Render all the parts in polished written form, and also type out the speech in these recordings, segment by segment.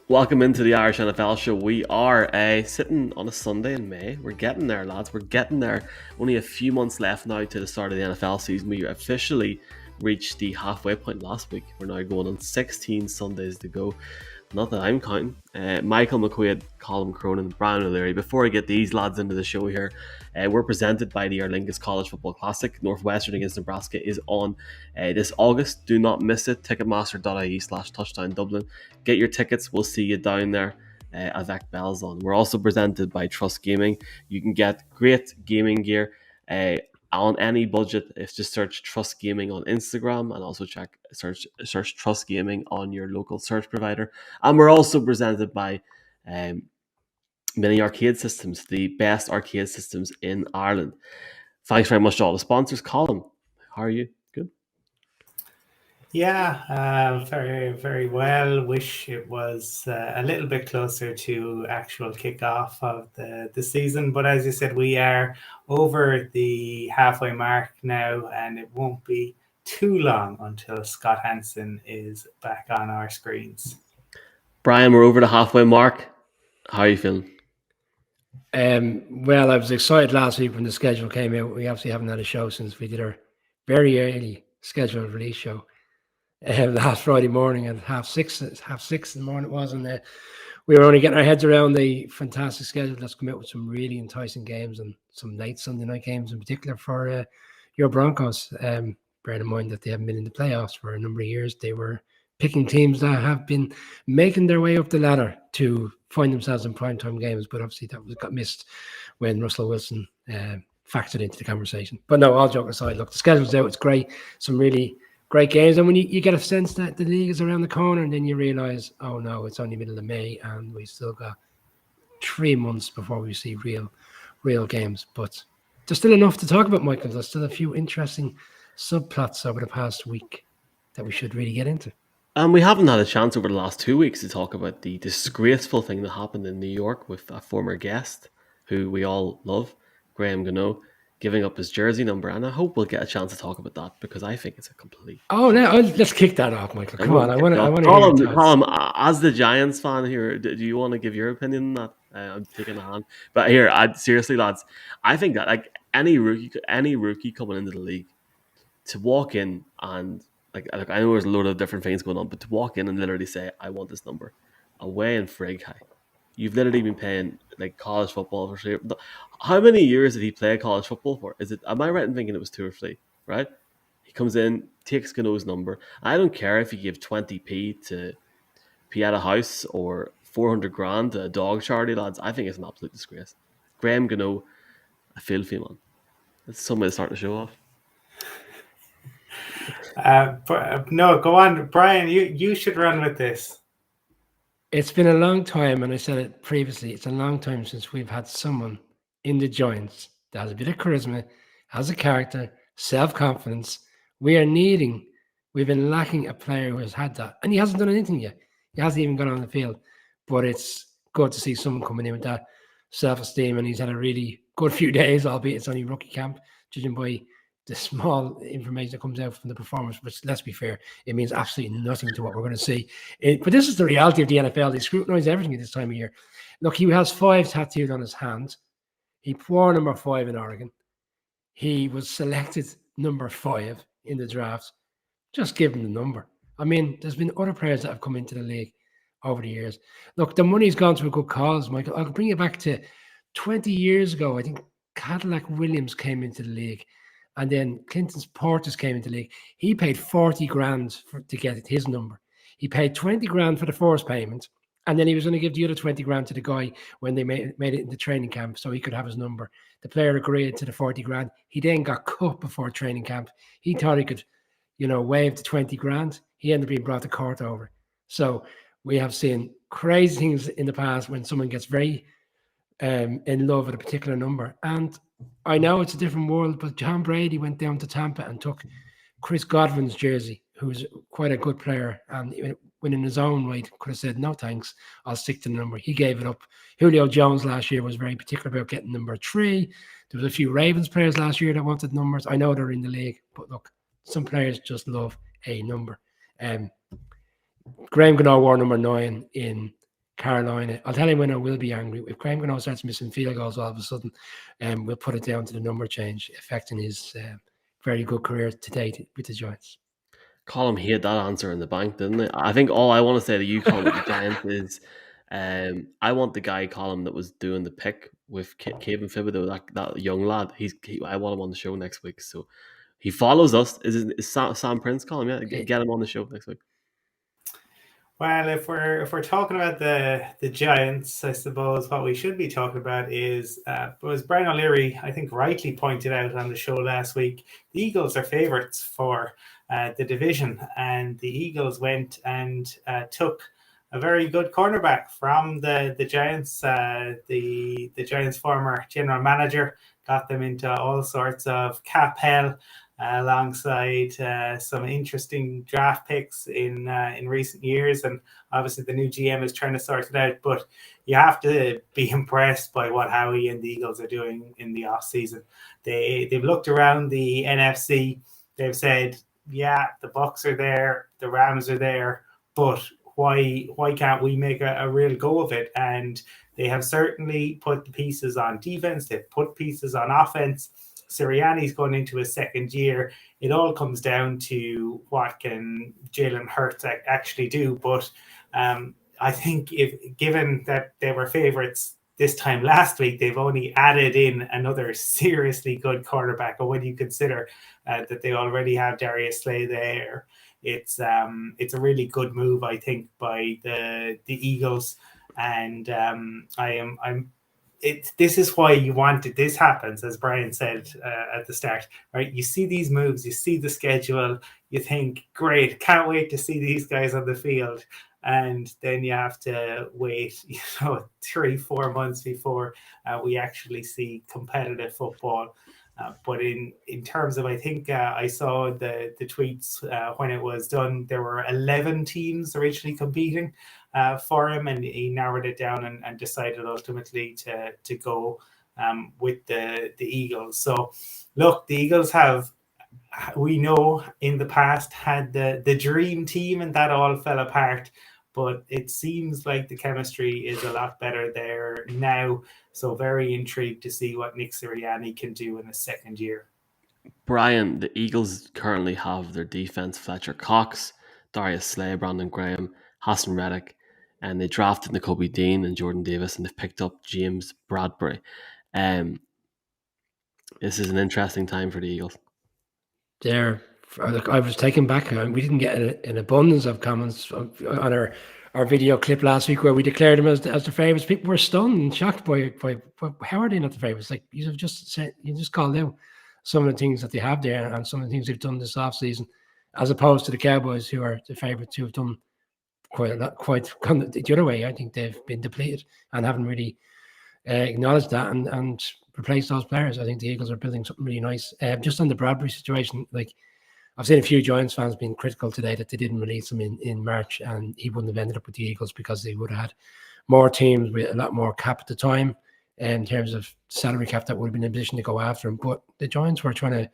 Welcome into the Irish NFL show. We are sitting on a Sunday in May. We're getting there, lads. We're getting there. Only a few months left now to the start of the NFL season. We officially reached the halfway point last week. We're now going on 16 Sundays to go. Not that I'm counting. Michael McQuaid, Colin Cronin, Brian O'Leary. Before I get these lads into the show here, we're presented by the Aer Lingus College Football Classic. Northwestern against Nebraska is on this August. Do not miss it. Ticketmaster.ie/touchdown Dublin. Get your tickets. We'll see you down there. Avec Bells on. We're also presented by Trust Gaming. You can get great gaming gear on any budget. If just search Trust Gaming on Instagram and also search Trust Gaming on your local search provider. And we're also presented by Mini Arcade Systems, the best arcade systems in Ireland. Thanks very much to all the sponsors. Colin, how are you? Good. Yeah, very, very well. Wish it was a little bit closer to actual kickoff of the season. But as you said, we are over the halfway mark now, and it won't be too long until Scott Hansen is back on our screens. Brian, we're over the halfway mark. How are you feeling? Well, I was excited last week when the schedule came out. We obviously haven't had a show since we did our very early scheduled release show last Friday morning at half six in the morning it was, and we were only getting our heads around the fantastic schedule that's come out with some really enticing games and some late Sunday night games in particular for your Broncos. Bearing in mind that they haven't been in the playoffs for a number of years, they were picking teams that have been making their way up the ladder to find themselves in primetime games, but obviously that got missed when Russell Wilson factored into the conversation. But no, all joking aside, look, the schedule's out. It's great. Some really great games. And when you get a sense that the league is around the corner, and then you realize, oh no, it's only middle of May and we still got 3 months before we see real games. But there's still enough to talk about, Michael. There's still a few interesting subplots over the past week that we should really get into. And we haven't had a chance over the last 2 weeks to talk about the disgraceful thing that happened in New York with a former guest who we all love, Graham Gano, giving up his jersey number. And I hope we'll get a chance to talk about that because I think it's a complete... Oh, no, let's kick that off, Michael. Come on. I want to Colin, as the Giants fan here, do you want to give your opinion on that? I'm taking a hand. But here, seriously, lads, I think that like any rookie coming into the league, to walk in and... Like I know there's a load of different things going on, but to walk in and literally say, I want this number, away in Frig High. You've literally been playing like college football for how many years did he play college football for? Am I right in thinking it was 2 or 3, right? He comes in, takes Gano's number. I don't care if you give 20p to Pieta House or 400 grand to a dog charity, lads. I think it's an absolute disgrace. Graham Gano, a filthy man. That's somebody starting to show off. No, go on, Brian. You should run with this. It's been a long time, and I said it previously. It's a long time since we've had someone in the Giants that has a bit of charisma, has a character, self-confidence. We've been lacking a player who has had that, and he hasn't done anything yet. He hasn't even gone on the field, but it's good to see someone coming in with that self-esteem, and he's had a really good few days, albeit it's only rookie camp, judging by the small information that comes out from the performance, which, let's be fair, it means absolutely nothing to what we're going to see. But this is the reality of the NFL. They scrutinize everything at this time of year. Look, he has 5 tattooed on his hand. He wore number 5 in Oregon. He was selected number 5 in the draft. Just give him the number. I mean, there's been other players that have come into the league over the years. Look, the money's gone to a good cause, Michael. I'll bring you back to 20 years ago. I think Cadillac Williams came into the league. And then Clinton's Portis came into the league. He paid 40 grand to get his number. He paid 20 grand for the first payment. And then he was going to give the other 20 grand to the guy when they made it into training camp so he could have his number. The player agreed to the 40 grand. He then got cut before training camp. He thought he could, waive the 20 grand. He ended up being brought to court over. So we have seen crazy things in the past when someone gets very in love with a particular number. And I know it's a different world, but John Brady went down to Tampa and took Chris Godwin's jersey, who's quite a good player, and when in his own right could have said, no thanks, I'll stick to the number. He gave it up. Julio Jones last year was very particular about getting number 3. There was a few Ravens players last year that wanted numbers. I know they're in the league, but look, some players just love a number. Graham Gano wore number 9 in Carolina. I'll tell you when I will be angry. If Graham Gano starts missing field goals all of a sudden, we'll put it down to the number change affecting his very good career to date with the Giants. Colin, he had that answer in the bank, didn't he? I think all I want to say to you, Colin, with the Giants is I want the guy, Colin, that was doing the pick with Kevin Thibodeau, that young lad. I want him on the show next week. So he follows us. Is Sam Prince, Colin? Yeah, get him on the show next week. Well, if we're talking about the Giants, I suppose what we should be talking about is was Brian O'Leary, I think, rightly pointed out on the show last week. The Eagles are favourites for the division, and the Eagles went and took a very good cornerback from the Giants. The Giants' former general manager got them into all sorts of cap hell, alongside some interesting draft picks in recent years, and obviously the new GM is trying to sort it out. But you have to be impressed by what Howie and the Eagles are doing in the off season. They've looked around the NFC. They've said, yeah, the Bucs are there, the Rams are there, but why can't we make a real go of it? And they have certainly put the pieces on defense. They've put pieces on offense. Sirianni's going into his second year. It all comes down to what can Jalen Hurts actually do. But I think given that they were favourites this time last week, they've only added in another seriously good quarterback. But when you consider that they already have Darius Slay there, it's a really good move, I think, by the Eagles. And this is why you wanted this happens, as Brian said at the start, right? You see these moves, you see the schedule, you think, great, can't wait to see these guys on the field. And then you have to wait, 3-4 months before we actually see competitive football. But in terms of, I think I saw the tweets when it was done, there were 11 teams originally competing for him, and he narrowed it down and decided ultimately to go with the Eagles. So look, the Eagles have, we know in the past, had the dream team, and that all fell apart. But it seems like the chemistry is a lot better there now. So very intrigued to see what Nick Sirianni can do in his second year. Brian, the Eagles currently have their defense Fletcher Cox, Darius Slay, Brandon Graham, Hassan Reddick, and they drafted Nakobe Dean and Jordan Davis, and they've picked up James Bradbury. This is an interesting time for the Eagles. I was taken back. We didn't get an abundance of comments on our video clip last week where we declared them as the favourites. People were stunned and shocked by how are they not the favourites? Like you just called out some of the things that they have there and some of the things they've done this off season, as opposed to the Cowboys, who are the favourites, who have done quite the other way. I think they've been depleted and haven't really acknowledged that and replaced those players. I think the Eagles are building something really nice. Just on the Bradbury situation, like, I've seen a few Giants fans being critical today that they didn't release him in March, and he wouldn't have ended up with the Eagles because they would have had more teams with a lot more cap at the time in terms of salary cap that would have been in a position to go after him. But the Giants were trying to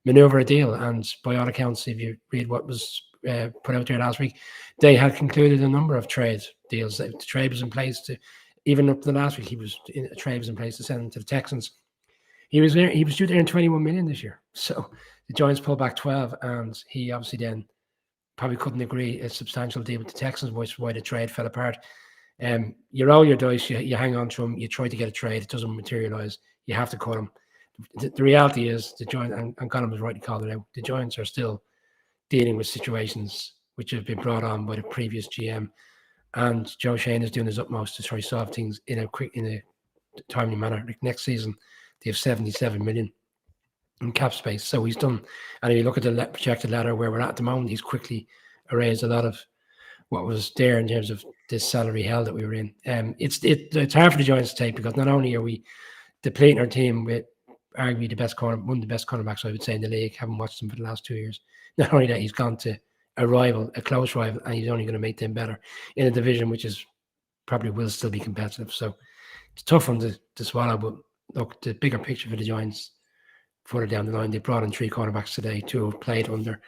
maneuver a deal, and by all accounts, if you read what was put out there last week, they had concluded a number of trade deals. The trade was in place to, even up to the last week, a trade was in place to send him to the Texans. He was due to earn $21 million this year. So the Giants pulled back 12, and he obviously then probably couldn't agree a substantial deal with the Texans, which is why the trade fell apart. You roll your dice, you hang on to him, you try to get a trade, it doesn't materialize, you have to cut him. The reality is the Giants, and Colin was rightly called it out, the Giants are still dealing with situations which have been brought on by the previous GM, and Joe Shane is doing his utmost to try to solve things in a timely manner. Like next season, they have $77 million in cap space. So he's done. And if you look at the projected ladder where we're at the moment, he's quickly erased a lot of what was there in terms of this salary hell that we were in. It's hard for the Giants to take, because not only are we depleting our team with arguably one of the best cornerbacks, I would say, in the league. Haven't watched him for the last 2 years. Not only that, he's gone to a close rival, and he's only going to make them better in a division which is probably will still be competitive. So it's a tough one to swallow. But look, the bigger picture for the Giants, further down the line, they brought in 3 cornerbacks today, 2 have played under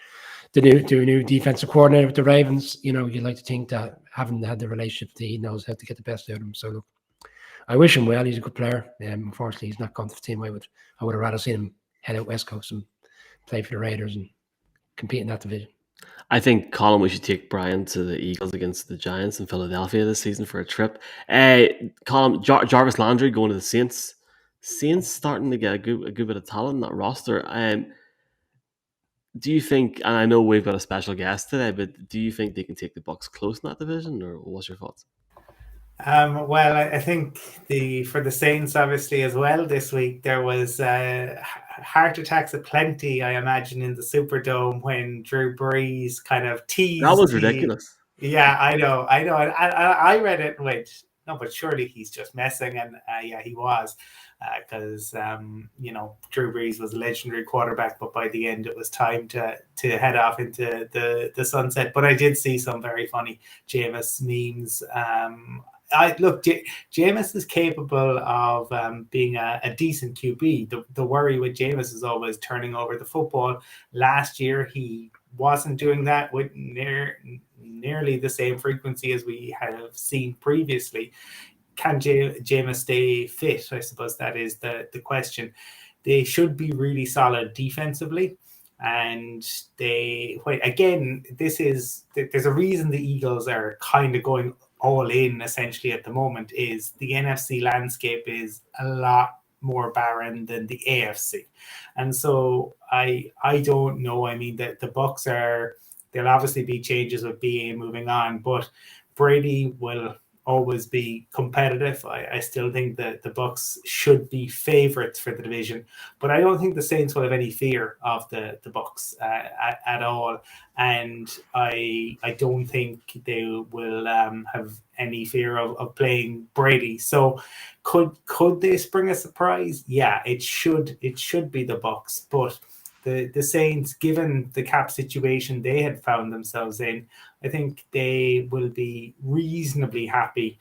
the new defensive coordinator with the Ravens. You know, you'd like to think that having had the relationship, that he knows how to get the best out of him. So look, I wish him well. He's a good player. Unfortunately, he's not gone to the team I would have rather seen him head out West Coast and play for the Raiders and compete in that division. I think, Colin, we should take Brian to the Eagles against the Giants in Philadelphia this season for a trip. Colin, Jarvis Landry going to the Saints. Saints starting to get a good bit of talent in that roster. Do you think, and I know we've got a special guest today, but do you think they can take the Bucs close in that division, or what's your thoughts? Well, I think for the Saints, obviously, as well, this week, there was heart attacks aplenty, I imagine, in the Superdome when Drew Brees kind of teased. That was ridiculous. Yeah, I know. I read it and went, no, but surely he's just messing. And yeah, he was. Because Drew Brees was a legendary quarterback, but by the end it was time to head off into the sunset. But I did see some very funny Jameis memes. Jameis is capable of being a decent QB. The worry with Jameis is always turning over the football. Last year he wasn't doing that with nearly the same frequency as we have seen previously. Can Jameis stay fit? I suppose that is the question. They should be really solid defensively. And there's a reason the Eagles are kind of going all in essentially at the moment. Is the NFC landscape is a lot more barren than the AFC. And so I don't know. I mean, the Bucs there'll obviously be changes with BA moving on, but Brady will always be competitive. I still think that the Bucs should be favorites for the division, but I don't think the Saints will have any fear of the Bucs at all, and I don't think they will have any fear of playing Brady. So could they spring a surprise? Yeah, it should be the Bucs, but the Saints, given the cap situation they had found themselves in, I think they will be reasonably happy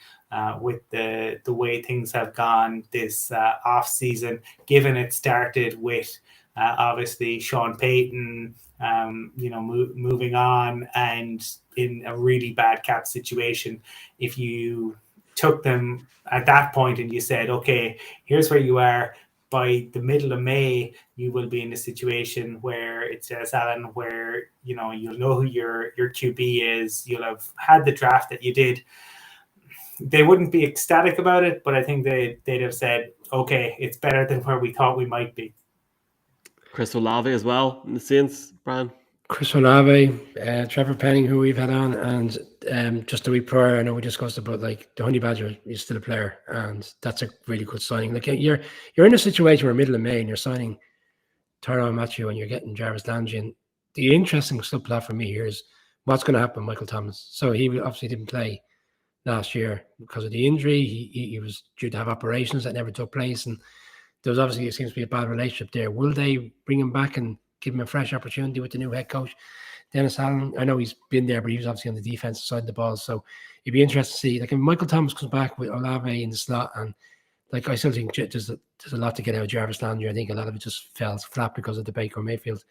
with the way things have gone this off season, given it started with obviously Sean Payton, moving on and in a really bad cap situation. If you took them at that point and you said, okay, here's where you are. By the middle of May, you will be in a situation where it says, Alan, where you'll know who your QB is. You'll have had the draft that you did. They wouldn't be ecstatic about it, but I think they'd have said, okay, it's better than where we thought we might be. Chris Olave as well in the Saints, Brian. Chris Olave, Trevor Penning, who we've had on, and just a week prior, I know we discussed about like the Honey Badger is still a player, and that's a really good signing. Like you're in a situation where middle of May and you're signing Tyrann Mathieu and you're getting Jarvis Landry. And the interesting subplot for me here is what's going to happen with Michael Thomas. So he obviously didn't play last year because of the injury. He was due to have operations that never took place, and there was obviously, it seems to be a bad relationship there. Will they bring him back and give him a fresh opportunity with the new head coach, Dennis Allen? I know he's been there, but he was obviously on the defensive side of the ball. So it'd be interesting to see. Like if Michael Thomas comes back with Olave in the slot, and like I still think there's a lot to get out of Jarvis Landry. I think a lot of it just fell flat because of the Baker Mayfield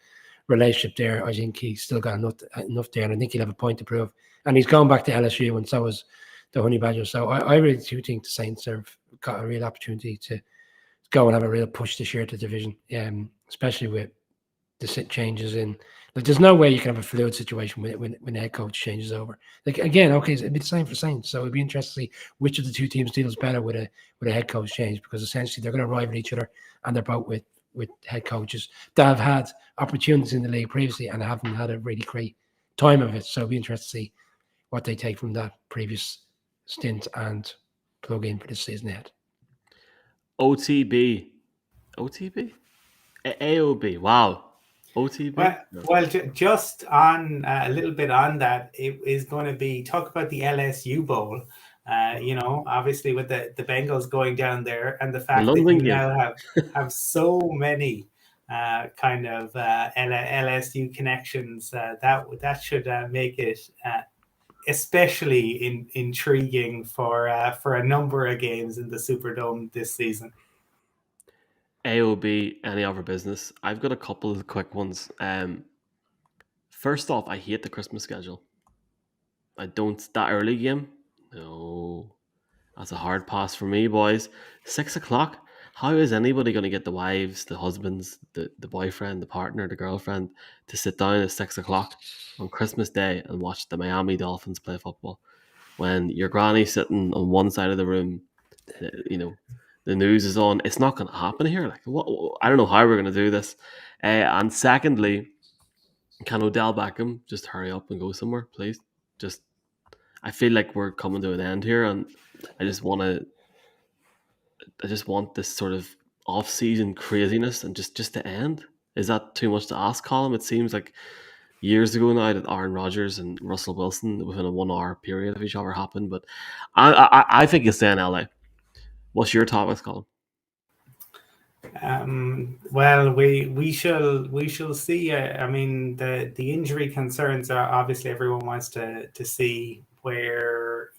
relationship there. I think he's still got enough there, and I think he'll have a point to prove. And he's going back to LSU, and so is the Honey Badger. So I really do think the Saints have got a real opportunity to go and have a real push this year to the division, especially with the changes in. Like, there's no way you can have a fluid situation when the head coach changes over. Like again, okay, it'd be the same for Saints. So it'd be interesting to see which of the two teams deals better with a head coach change, because essentially they're going to rival each other, and they're both with head coaches that have had opportunities in the league previously and haven't had a really great time of it. So it'd be interesting to see what they take from that previous stint and plug in for this season ahead. AOB, wow. OTB. Well, just on a little bit on that, it is going to be talk about the LSU Bowl. Obviously with the Bengals going down there, and the fact that you now have so many kind of LSU connections, that should make it especially intriguing for a number of games in the Superdome this season. AOB, any other business? I've got a couple of quick ones. First off, I hate the Christmas schedule. I don't. That early game, no. That's a hard pass for me, boys. 6 o'clock. How is anybody going to get the wives, the husbands, the boyfriend, the partner, the girlfriend to sit down at 6 o'clock on Christmas Day and watch the Miami Dolphins play football when your granny's sitting on one side of the room? The news is on. It's not going to happen here. Like, what? I don't know how we're going to do this. And secondly, can Odell Beckham just hurry up and go somewhere, please? Just, I feel like we're coming to an end here, and I just want this sort of off-season craziness and just to end. Is that too much to ask, Colin? It seems like years ago now that Aaron Rodgers and Russell Wilson within a 1 hour period of each other happened, but I think you'll stay in LA. What's your topics, Colin? Well, we shall see. I mean, the injury concerns are obviously everyone wants to see where,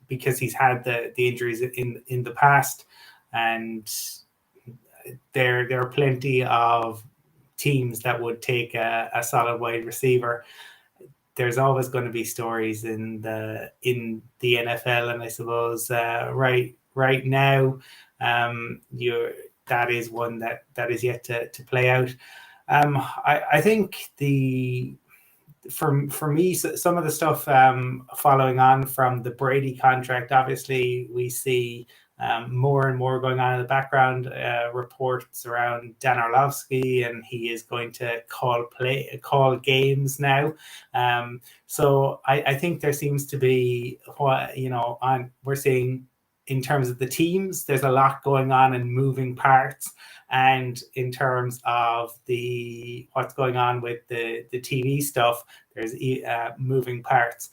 because he's had the injuries in the past, and there are plenty of teams that would take a solid wide receiver. There's always going to be stories in the NFL, and I suppose right now, that is one that is yet to play out. I think for me, some of the stuff following on from the Brady contract, obviously we see more and more going on in the background, reports around Dan Orlovsky, and he is going to call games now. So I think there seems to be we're seeing in terms of the teams, there's a lot going on and moving parts. And in terms of what's going on with the TV stuff, there's moving parts.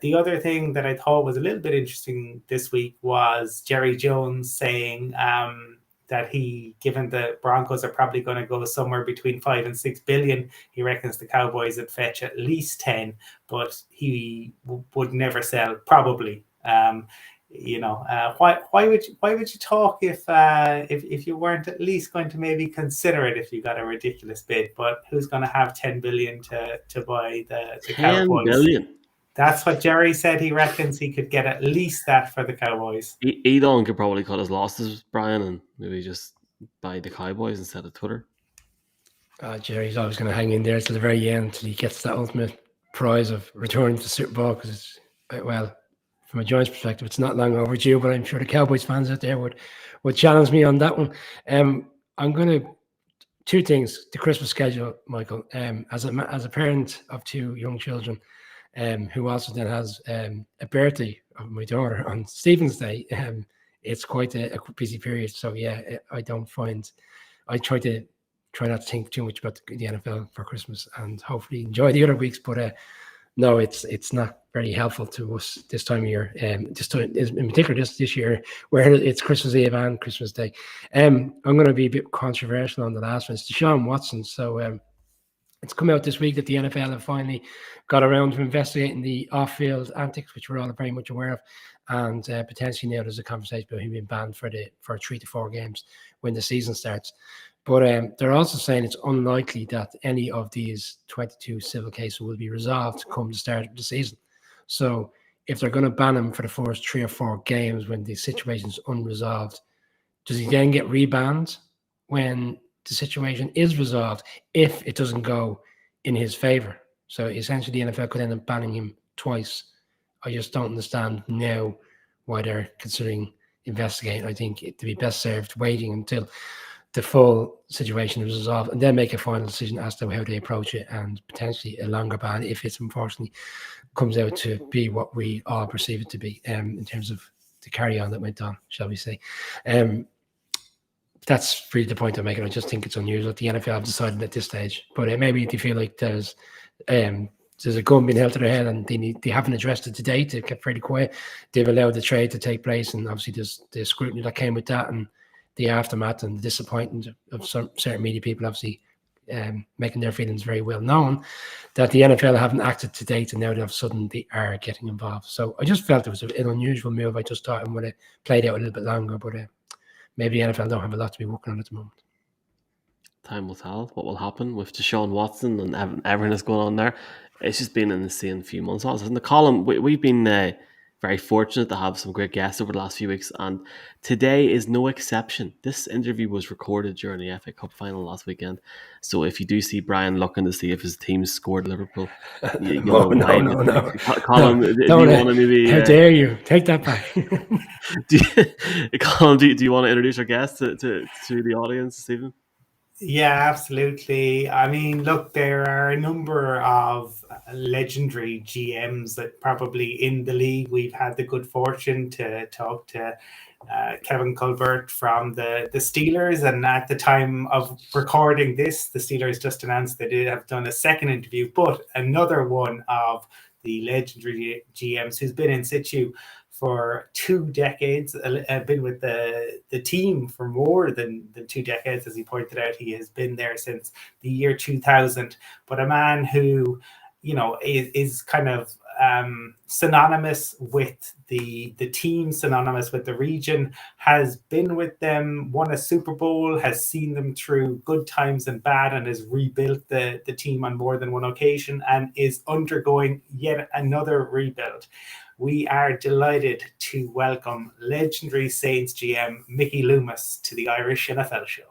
The other thing that I thought was a little bit interesting this week was Jerry Jones saying that given the Broncos are probably going to go somewhere between 5 and 6 billion, he reckons the Cowboys would fetch at least 10, but he would never sell, probably. Why would you talk if you weren't at least going to maybe consider it if you got a ridiculous bid? But who's going to have 10 billion to buy the Cowboys? 10 billion. That's what Jerry said. He reckons he could get at least that for the Cowboys. Elon could probably cut his losses, Brian, and maybe just buy the Cowboys instead of Twitter. Jerry's always going to hang in there to the very end until he gets that ultimate prize of returning to the Super Bowl, because it's, well, from a Giants perspective, it's not long overdue, but I'm sure the Cowboys fans out there would challenge me on that one. I'm going to two things: the Christmas schedule, Michael. As a parent of two young children, who also then has a birthday of my daughter on Stephen's Day, it's quite a busy period. So yeah, I try not to think too much about the NFL for Christmas, and hopefully enjoy the other weeks. But no, it's not very helpful to us this time of year. In particular this year, where it's Christmas Eve and Christmas Day. I'm going to be a bit controversial on the last one. It's Desean Watson. So it's come out this week that the NFL have finally got around to investigating the off-field antics, which we're all very much aware of, and potentially now there's a conversation about him being banned for 3 to 4 games when the season starts. But they're also saying it's unlikely that any of these 22 civil cases will be resolved come the start of the season. So if they're going to ban him for the first 3 or 4 games when the situation is unresolved, does he then get rebanned when the situation is resolved if it doesn't go in his favor? So essentially the NFL could end up banning him twice. I just don't understand now why they're considering investigating. I think it'd be best served waiting until the full situation is resolved and then make a final decision as to how they approach it, and potentially a longer ban if it's unfortunately comes out to be what we all perceive it to be, in terms of the carry on that went on, shall we say. That's really the point I'm making. I just think it's unusual that the NFL have decided at this stage, but maybe they feel like there's a gun being held to their head and they haven't addressed it to date. They kept pretty quiet. They've allowed the trade to take place, and obviously there's the scrutiny that came with that, and the aftermath and the disappointment of some certain media people, obviously making their feelings very well known, that the NFL haven't acted to date, and now all of a sudden they are getting involved. So I just felt it was an unusual move. I just thought it would have played out a little bit longer, but maybe the NFL don't have a lot to be working on at the moment. Time will tell what will happen with Desean Watson and everything that's going on there. It's just been an insane few months. Also, in the column, we've been very fortunate to have some great guests over the last few weeks, and today is no exception. This interview was recorded during the FA Cup final last weekend, so if you do see Brian looking to see if his team scored Liverpool, you'll know why. No. Colin, do you want to maybe? How dare you? Take that back. Colin, do you want to introduce our guest to the audience this evening? Yeah, absolutely. I mean, look, there are a number of legendary GMs that probably in the league. We've had the good fortune to talk to Kevin Colbert from the Steelers, and at the time of recording this, the Steelers just announced they did have done a second interview, but another one of the legendary GMs who's been in situ for 2 decades, been with the team for more than 2 decades. As he pointed out, he has been there since the year 2000, but a man who, you know, is kind of synonymous with the team, synonymous with the region, has been with them, won a Super Bowl, has seen them through good times and bad, and has rebuilt the team on more than one occasion, and is undergoing yet another rebuild. We are delighted to welcome legendary Saints GM Mickey Loomis to the Irish NFL Show.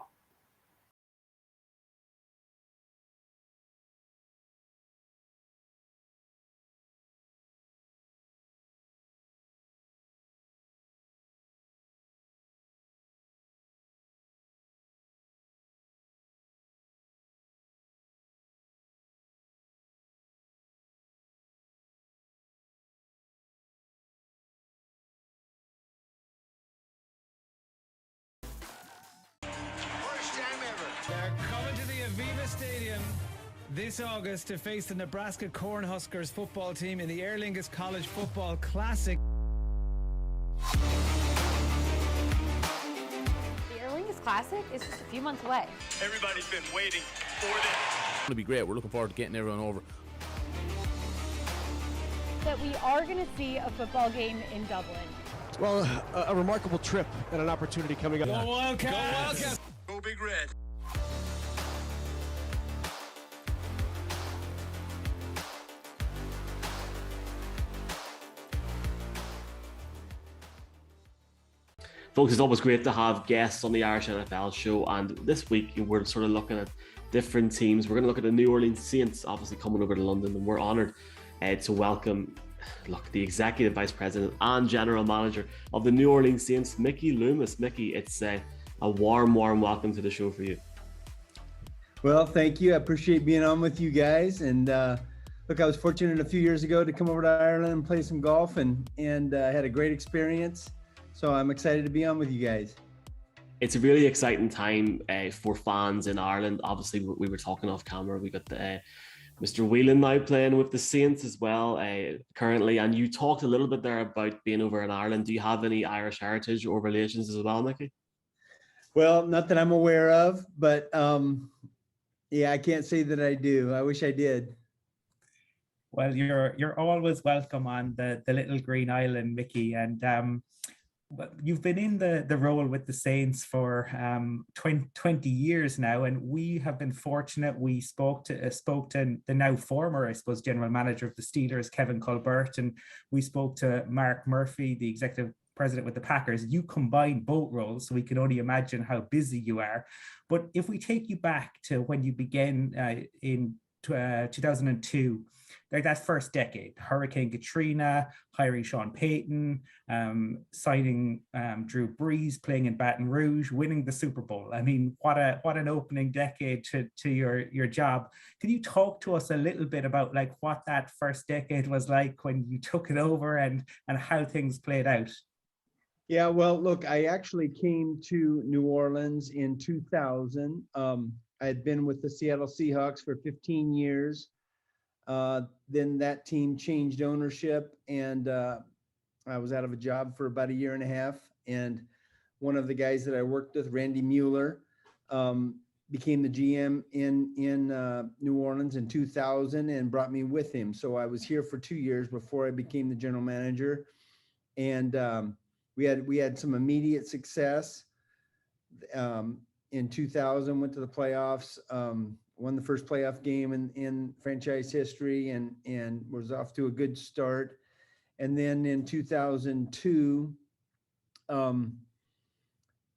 Stadium this August to face the Nebraska Cornhuskers football team in the Aer Lingus College Football Classic. The Aer Lingus Classic is just a few months away. Everybody's been waiting for this. It's going to be great. We're looking forward to getting everyone over. That we are going to see a football game in Dublin. Well, a remarkable trip and an opportunity coming up. Go Wildcats! Go Wildcats! Go Big Red! Folks, it's always great to have guests on the Irish NFL Show, and this week we're sort of looking at different teams. We're going to look at the New Orleans Saints, obviously coming over to London, and we're honoured to welcome the Executive Vice President and General Manager of the New Orleans Saints, Mickey Loomis. Mickey, it's a warm welcome to the show for you. Well, thank you. I appreciate being on with you guys. And look, I was fortunate a few years ago to come over to Ireland and play some golf, and had a great experience. So I'm excited to be on with you guys. It's a really exciting time for fans in Ireland. Obviously, we were talking off camera. We got Mr. Whelan now playing with the Saints as well currently. And you talked a little bit there about being over in Ireland. Do you have any Irish heritage or relations as well, Mickey? Well, not that I'm aware of, but yeah, I can't say that I do. I wish I did. Well, you're always welcome on the little green island, Mickey, and but you've been in the role with the Saints for 20 years now, and we have been fortunate. We spoke to the now former, I suppose, general manager of the Steelers, Kevin Colbert, and we spoke to Mark Murphy, the executive president with the Packers. You combine both roles, so we can only imagine how busy you are. But if we take you back to when you began in 2002, like that first decade, Hurricane Katrina, hiring Sean Payton, signing Drew Brees, playing in Baton Rouge, winning the Super Bowl. I mean, what an opening decade to your job. Can you talk to us a little bit about like what that first decade was like when you took it over and how things played out? Yeah, well, look, I actually came to New Orleans in 2000. I had been with the Seattle Seahawks for 15 years. Then that team changed ownership, and I was out of a job for about a year and a half. And one of the guys that I worked with, Randy Mueller, became the GM in New Orleans in 2000 and brought me with him. So I was here for 2 years before I became the general manager. And we had some immediate success. in 2000, went to the playoffs, won the first playoff game in franchise history, and was off to a good start. And then in 2002,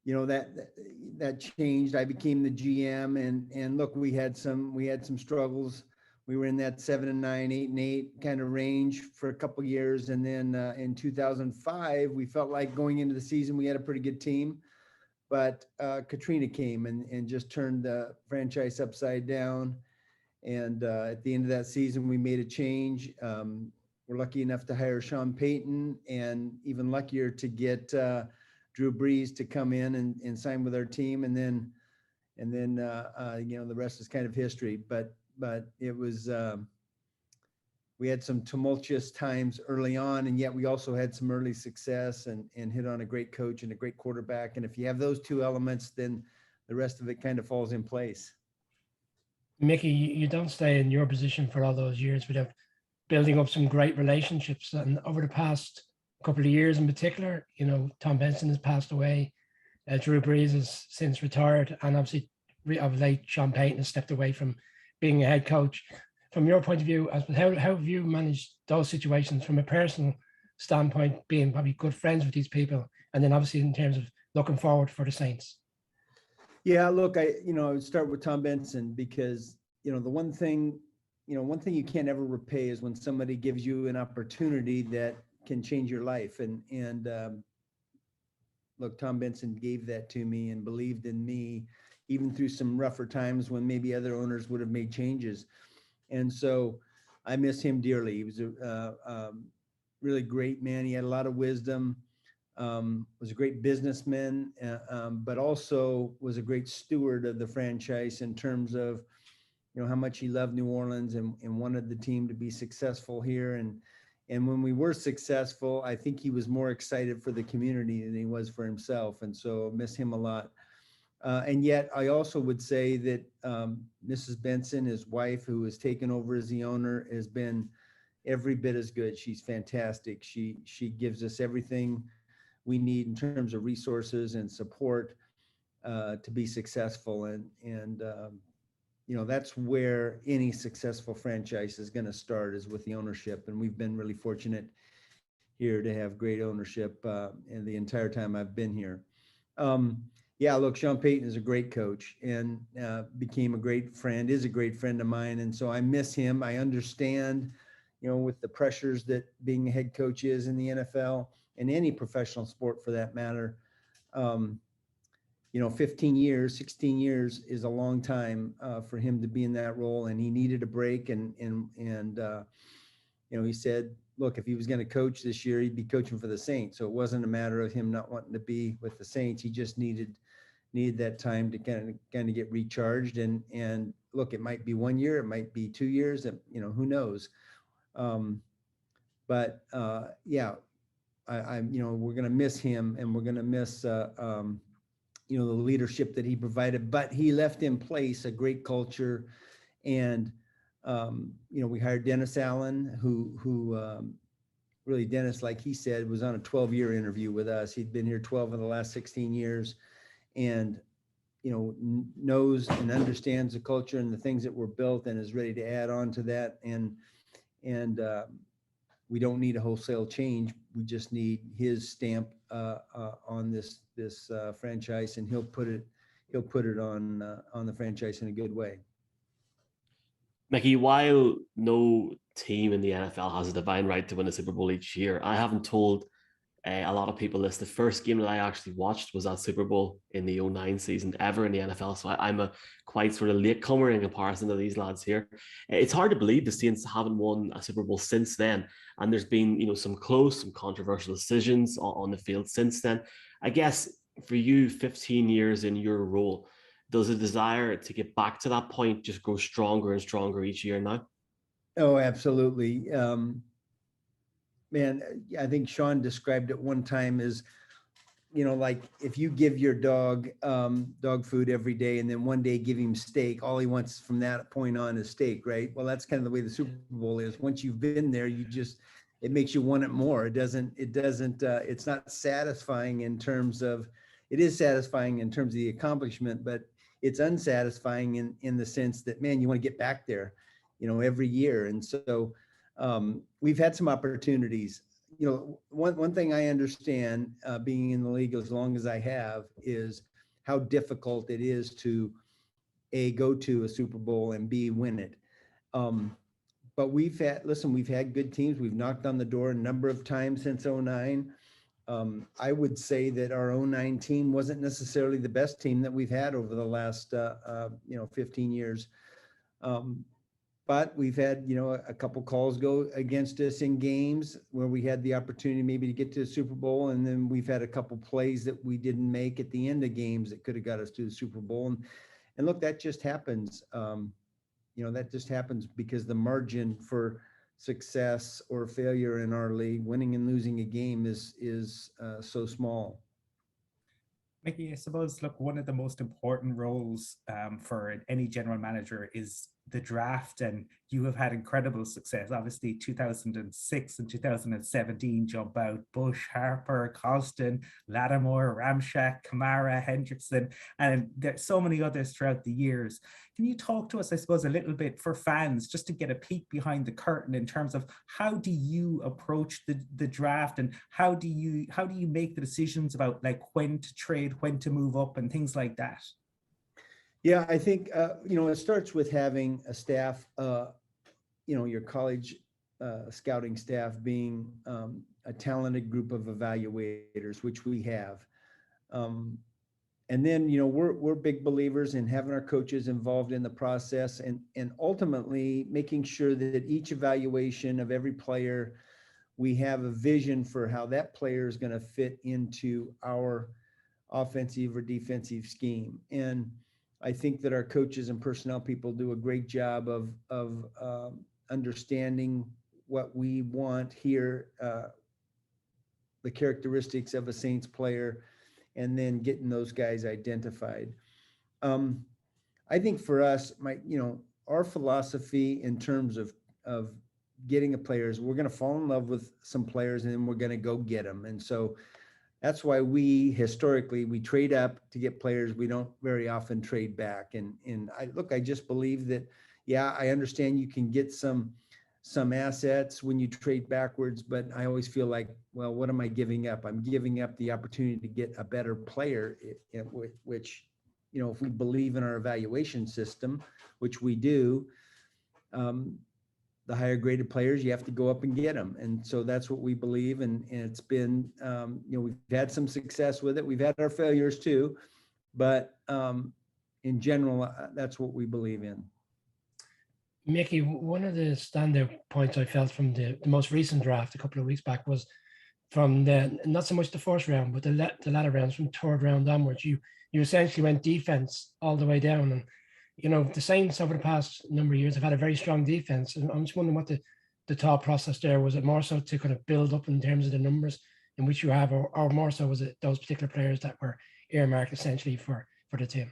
that changed. I became the GM, and look, we had some struggles. We were in that 7-9, 8-8 kind of range for a couple of years, and then in 2005, we felt like going into the season we had a pretty good team, but Katrina came and just turned the franchise upside down. And at the end of that season, we made a change. We're lucky enough to hire Sean Payton, and even luckier to get Drew Brees to come in and sign with our team. And then the rest is kind of history. But it was, we had some tumultuous times early on, and yet we also had some early success and hit on a great coach and a great quarterback. And if you have those two elements, then the rest of it kind of falls in place. Mickey, you don't stay in your position for all those years without building up some great relationships. And over the past couple of years in particular, Tom Benson has passed away. Drew Brees has since retired. And obviously, of late, Sean Payton has stepped away from being a head coach. From your point of view, how have you managed those situations from a personal standpoint, being probably good friends with these people, and then obviously in terms of looking forward for the Saints? Yeah, look, I would start with Tom Benson because, the one thing you can't ever repay is when somebody gives you an opportunity that can change your life. And look, Tom Benson gave that to me and believed in me, even through some rougher times when maybe other owners would have made changes. And so I miss him dearly. He was a really great man. He had a lot of wisdom, was a great businessman, but also was a great steward of the franchise in terms of, how much he loved New Orleans and wanted the team to be successful here. And when we were successful, I think he was more excited for the community than he was for himself. And so I miss him a lot. And yet I also would say that Mrs. Benson, his wife, who has taken over as the owner, has been every bit as good. She's fantastic. She gives us everything we need in terms of resources and support to be successful. And that's where any successful franchise is going to start, is with the ownership. And we've been really fortunate here to have great ownership and the entire time I've been here. Yeah, look, Sean Payton is a great coach and became a great friend, is a great friend of mine. And so I miss him. I understand, with the pressures that being a head coach is in the NFL and any professional sport for that matter. 15 years, 16 years is a long time for him to be in that role, and he needed a break. And he said, look, if he was going to coach this year, he'd be coaching for the Saints. So it wasn't a matter of him not wanting to be with the Saints. He just needed that time to kind of get recharged. And look, it might be 1 year, it might be 2 years, who knows? But yeah, we're going to miss him, and we're going to miss the leadership that he provided, but he left in place a great culture. And we hired Dennis Allen, who really, Dennis, like he said, was on a 12-year interview with us. He'd been here 12 of the last 16 years, and knows and understands the culture and the things that were built, and is ready to add on to that. And we don't need a wholesale change. We just need his stamp on this franchise, and he'll put it on the franchise in a good way. Mickey, while no team in the NFL has a divine right to win a Super Bowl each year, I haven't told a lot of people this. The first game that I actually watched was that Super Bowl in the 2009 season ever in the NFL. So I'm a quite sort of latecomer in comparison to these lads here. It's hard to believe the Saints haven't won a Super Bowl since then. And there's been, some close, some controversial decisions on the field since then. I guess for you, 15 years in your role, does a desire to get back to that point just grow stronger and stronger each year now? Oh, absolutely. Man, I think Sean described it one time as, like if you give your dog dog food every day and then one day give him steak, all he wants from that point on is steak, right? Well, that's kind of the way the Super Bowl is. Once you've been there, it makes you want it more. It's not satisfying in terms of, it is satisfying in terms of the accomplishment, but it's unsatisfying in the sense that, man, you want to get back there, every year. And so we've had some opportunities. One thing I understand being in the league as long as I have is how difficult it is to A, go to a Super Bowl, and B, win it. But we've had good teams. We've knocked on the door a number of times since 2009. I would say that our 2009 team wasn't necessarily the best team that we've had over the last 15 years. But we've had, a couple calls go against us in games where we had the opportunity maybe to get to the Super Bowl. And then we've had a couple plays that we didn't make at the end of games that could have got us to the Super Bowl. And look, that just happens. That just happens because the margin for success or failure in our league, winning and losing a game, is so small. Mickey, I suppose, look, one of the most important roles for any general manager is the draft, and you have had incredible success. Obviously, 2006 and 2017 jump out: Bush, Harper, Costin, Lattimore, Ramchak, Kamara, Hendrickson, and there's so many others throughout the years. Can you talk to us, I suppose, a little bit for fans, just to get a peek behind the curtain in terms of how do you approach the draft, and how do you make the decisions about like when to trade, when to move up, and things like that? Yeah, I think, it starts with having a staff, your college scouting staff being a talented group of evaluators, which we have. And then, we're big believers in having our coaches involved in the process, and ultimately making sure that each evaluation of every player, we have a vision for how that player is going to fit into our offensive or defensive scheme. And I think that our coaches and personnel people do a great job of understanding what we want here, the characteristics of a Saints player, and then getting those guys identified. I think for us, our philosophy in terms of getting a player is we're going to fall in love with some players, and then we're going to go get them. And so that's why we trade up to get players. We don't very often trade back. And I just believe that, yeah, I understand you can get some assets when you trade backwards, but I always feel like, well, what am I giving up? I'm giving up the opportunity to get a better player, which, if we believe in our evaluation system, which we do, the higher graded players, you have to go up and get them. And so that's what we believe. And it's been, we've had some success with it. We've had our failures too, but in general, that's what we believe in. Mickey, one of the standout points I felt from the most recent draft a couple of weeks back was from not so much the first round, but the latter rounds, from third round onwards. You essentially went defense all the way down. And the Saints over the past number of years have had a very strong defense. And I'm just wondering what the thought process there was. It more so to kind of build up in terms of the numbers in which you have, or more so was it those particular players that were earmarked essentially for the team?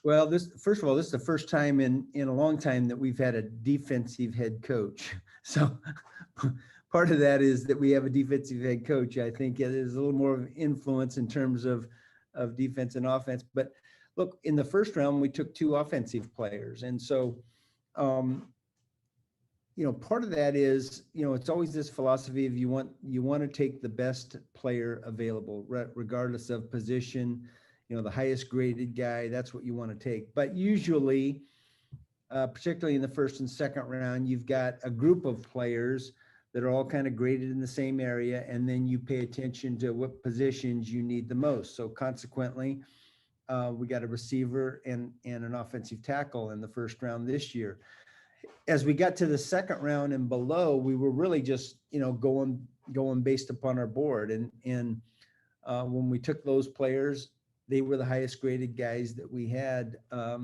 Well, first of all, this is the first time in a long time that we've had a defensive head coach. So part of that is that we have a defensive head coach. I think it is a little more of influence in terms of defense and offense. But look, in the first round, we took 2 offensive players. And so, part of that is, it's always this philosophy of you want to take the best player available, regardless of position, the highest graded guy, that's what you want to take. But usually, particularly in the first and second round, you've got a group of players that are all kind of graded in the same area, and then you pay attention to what positions you need the most. So consequently, we got a receiver and an offensive tackle in the first round this year. As we got to the second round and below, we were really just, going based upon our board. And when we took those players, they were the highest graded guys that we had, at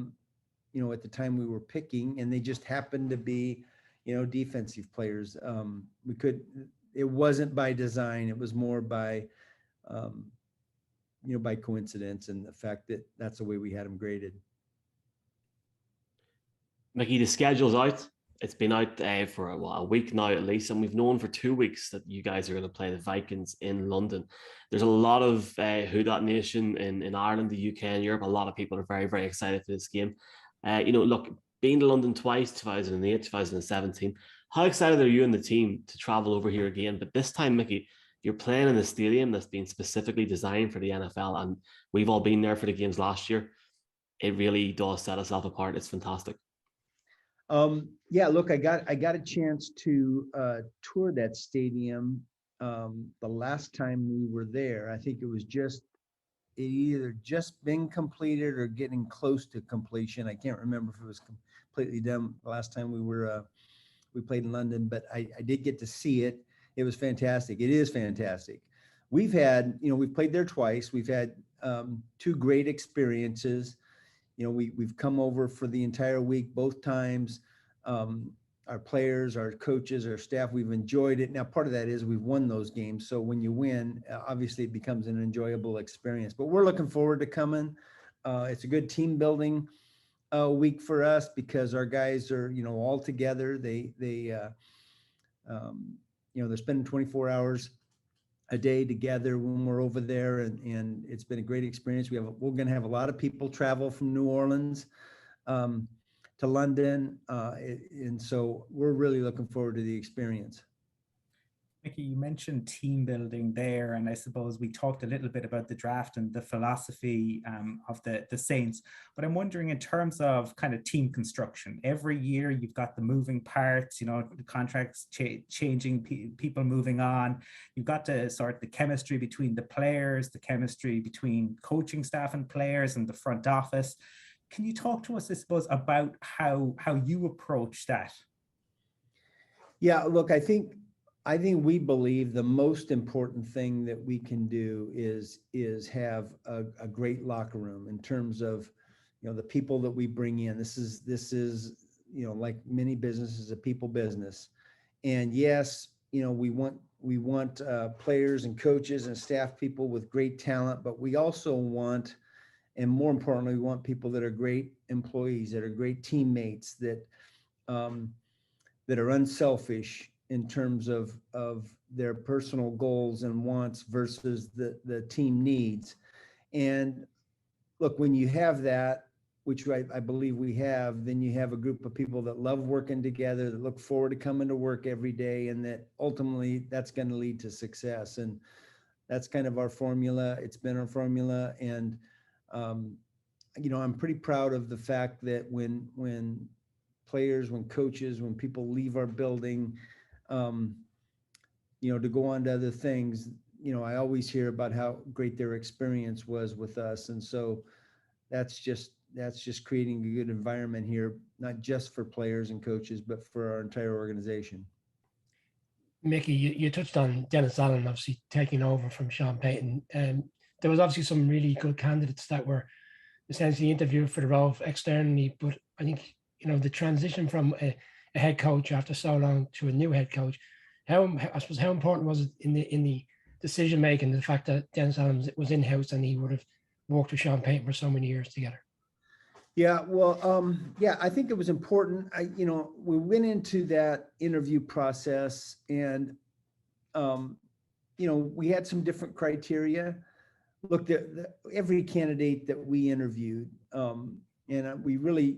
the time we were picking, and they just happened to be, defensive players. It wasn't by design. It was more by, by coincidence, and the fact that that's the way we had them graded. Mickey, the schedule's out. It's been out for a week now at least, and we've known for 2 weeks that you guys are going to play the Vikings in London. There's a lot of Who Dat Nation in Ireland, the UK, and Europe. A lot of people are very, very excited for this game. Look, being to London twice, 2008, 2017, how excited are you and the team to travel over here again? But this time, Mickey, you're playing in a stadium that's been specifically designed for the NFL, and we've all been there for the games last year. It really does set us apart. It's fantastic. Yeah, look, I got a chance to tour that stadium the last time we were there. I think it either just been completed or getting close to completion. I can't remember if it was completely done the last time we played in London, but I did get to see it. It was fantastic. It is fantastic. We've played there twice. We've had 2 great experiences. We've come over for the entire week, both times. Our players, our coaches, our staff, we've enjoyed it. Now, part of that is we've won those games. So when you win, obviously it becomes an enjoyable experience. But we're looking forward to coming. It's a good team building week for us because our guys are, all together. They're spending 24 hours a day together when we're over there, and it's been a great experience. We're going to have a lot of people travel from New Orleans to London, and so we're really looking forward to the experience. Mickey, you mentioned team building there, and I suppose we talked a little bit about the draft and the philosophy of the Saints, but I'm wondering in terms of kind of team construction, every year you've got the moving parts, the contracts changing, people moving on. You've got to sort the chemistry between the players, the chemistry between coaching staff and players and the front office. Can you talk to us, I suppose, about how you approach that? Yeah, look, I think we believe the most important thing that we can do is have a great locker room in terms of, the people that we bring in. This is like many businesses, a people business. And yes, we want players and coaches and staff people with great talent, but we also want, and more importantly, we want people that are great employees, that are great teammates, that are unselfish in terms of their personal goals and wants versus the team needs. And look, when you have that, which I believe we have, then you have a group of people that love working together, that look forward to coming to work every day, and that ultimately that's going to lead to success. And that's kind of our formula. It's been our formula. And I'm pretty proud of the fact that when players, when coaches, when people leave our building, to go on to other things, I always hear about how great their experience was with us. And so that's just creating a good environment here, not just for players and coaches, but for our entire organization. Mickey, you touched on Dennis Allen obviously taking over from Sean Payton. There was obviously some really good candidates that were essentially interviewed for the role externally, but I think, the transition from a head coach after so long to a new head coach, how important was it in the decision making, the fact that Dennis Allen was in-house and he would have worked with Sean Payton for so many years together? Yeah, well, I think it was important. We went into that interview process and, we had some different criteria. Look, every candidate that we interviewed, and we really,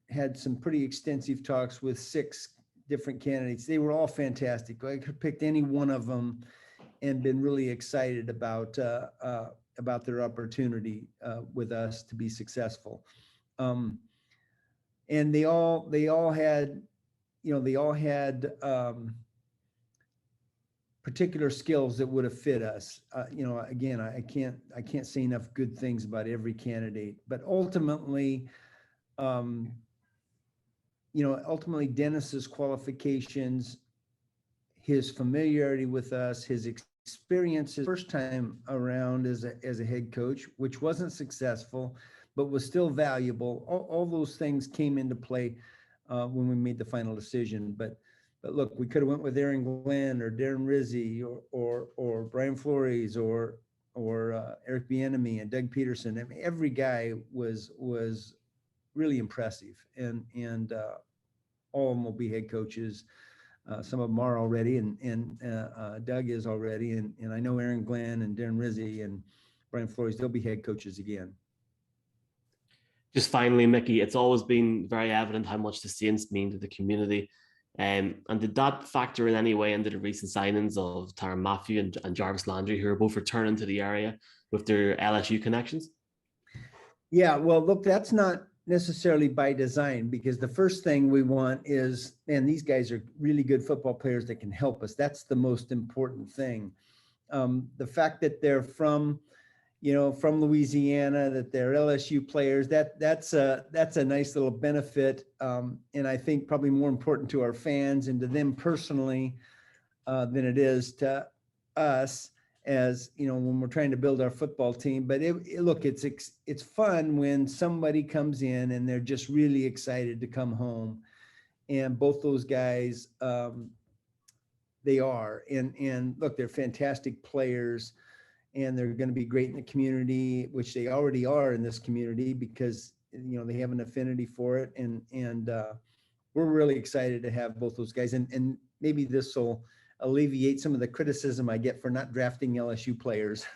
had some pretty extensive talks with 6 different candidates. They were all fantastic. I could have picked any one of them and been really excited about their opportunity with us to be successful. And they all had particular skills that would have fit us. Again, I can't say enough good things about every candidate, but ultimately, ultimately Dennis's qualifications, his familiarity with us, his experience, his first time around as a head coach, which wasn't successful, but was still valuable. All those things came into play when we made the final decision. But look, we could have went with Aaron Glenn or Darren Rizzi or Brian Flores or Eric Bieniemy and Doug Peterson. I mean, every guy was really impressive, and all of them will be head coaches. Some of them are already, and Doug is already, and I know Aaron Glenn and Darren Rizzi and Brian Flores, they'll be head coaches again. Just finally, Mickey, it's always been very evident how much the Saints mean to the community. And did that factor in any way into the recent signings of Tyrann Mathieu and Jarvis Landry, who are both returning to the area with their LSU connections? Yeah, well, look, that's not necessarily by design, because the first thing we want is, man, these guys are really good football players that can help us. That's the most important thing. The fact that they're from Louisiana, that they're LSU players, that's a nice little benefit. And I think probably more important to our fans and to them personally than it is to us, as when we're trying to build our football team. But it's fun when somebody comes in and they're just really excited to come home, and both those guys, they are, and look, they're fantastic players, and they're going to be great in the community, which they already are in this community, because they have an affinity for it, and we're really excited to have both those guys, and maybe this will alleviate some of the criticism I get for not drafting LSU players.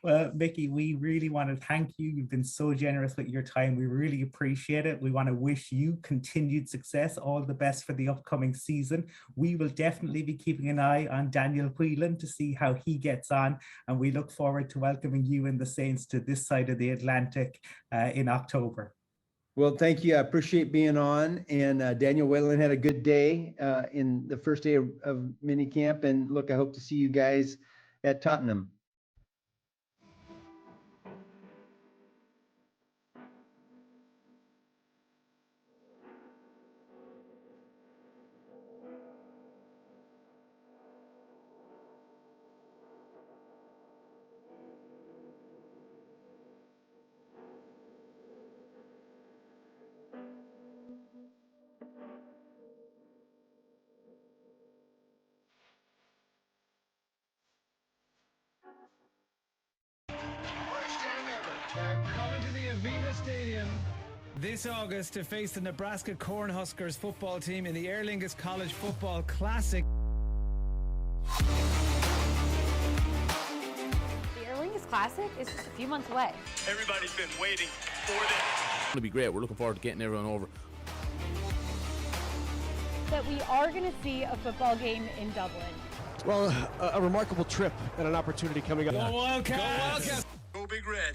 Well, Mickey, we really want to thank you. You've been so generous with your time. We really appreciate it. We want to wish you continued success, all the best for the upcoming season. We will definitely be keeping an eye on Daniel Whelan to see how he gets on, and we look forward to welcoming you and the Saints to this side of the Atlantic in October. Well, thank you. I appreciate being on. And Daniel Whelan had a good day in the first day of minicamp. And look, I hope to see you guys at Tottenham. Coming to the Aveva Stadium this August to face the Nebraska Cornhuskers football team in the Aer Lingus College Football Classic. The Aer Lingus Classic is just a few months away. Everybody's been waiting for this. It's going to be great. We're looking forward to getting everyone over. That we are going to see a football game in Dublin. Well, a remarkable trip and an opportunity coming up. Go Wildcats! Go Big Red.